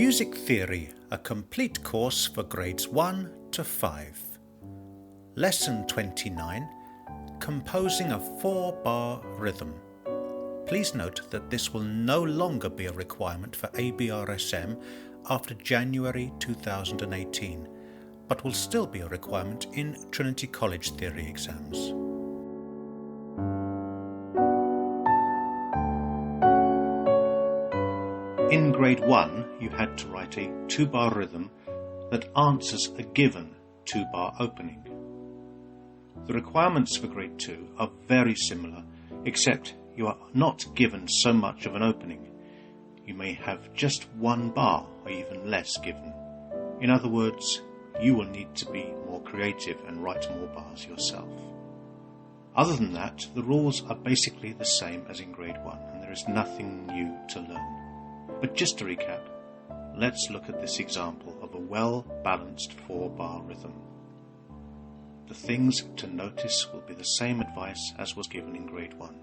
Music Theory, a complete course for grades 1 to 5. Lesson 29, Composing a 4-bar rhythm. Please note that this will no longer be a requirement for ABRSM after January 2018, but will still be a requirement in Trinity College theory exams. In grade 1, you had to write a 2-bar rhythm that answers a given 2-bar opening. The requirements for grade 2 are very similar, except you are not given so much of an opening. You may have just 1 bar or even less given. In other words, you will need to be more creative and write more bars yourself. Other than that, the rules are basically the same as in grade 1, and there is nothing new to learn. But just to recap, let's look at this example of a well-balanced 4-bar rhythm. The things to notice will be the same advice as was given in grade 1.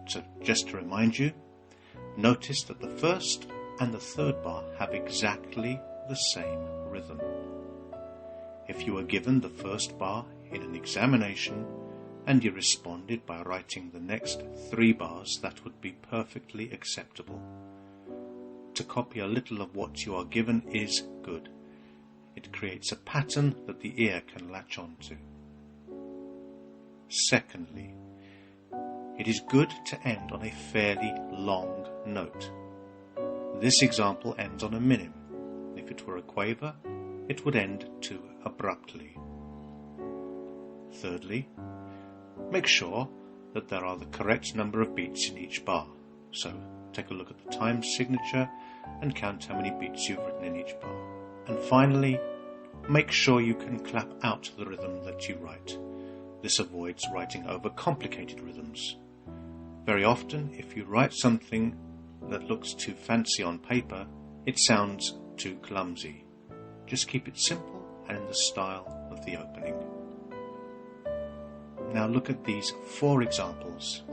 So just to remind you, notice that the first and the third bar have exactly the same rhythm. If you were given the first bar in an examination and you responded by writing the next 3 bars, that would be perfectly acceptable. To copy a little of what you are given is good. It creates a pattern that the ear can latch onto. Secondly, it is good to end on a fairly long note. This example ends on a minim. If it were a quaver, it would end too abruptly. Thirdly, make sure that there are the correct number of beats in each bar. So take a look at the time signature and count how many beats you've written in each bar. And finally, make sure you can clap out the rhythm that you write. This avoids writing over complicated rhythms. Very often, if you write something that looks too fancy on paper, it sounds too clumsy. Just keep it simple and in the style of the opening. Now look at these 4 examples.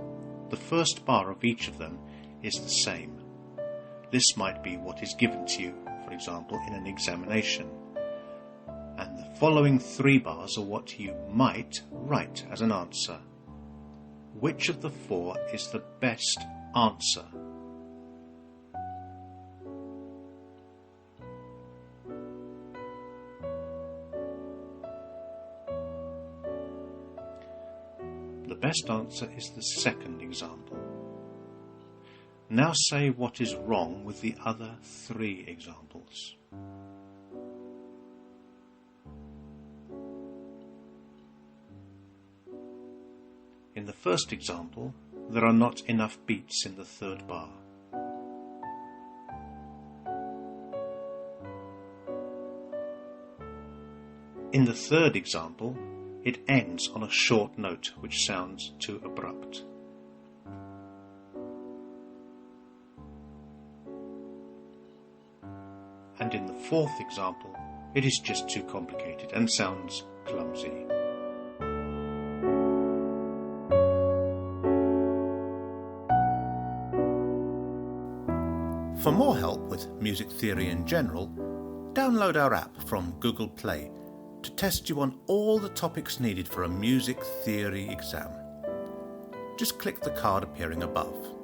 The first bar of each of them is the same. This might be what is given to you, for example, in an examination. And the following 3 bars are what you might write as an answer. Which of the 4 is the best answer? The best answer is the second example. Now say what is wrong with the other 3 examples. In the first example, there are not enough beats in the third bar. In the third example, it ends on a short note which sounds too abrupt. And in the fourth example, it is just too complicated and sounds clumsy. For more help with music theory in general, download our app from Google Play to test you on all the topics needed for a music theory exam. Just click the card appearing above.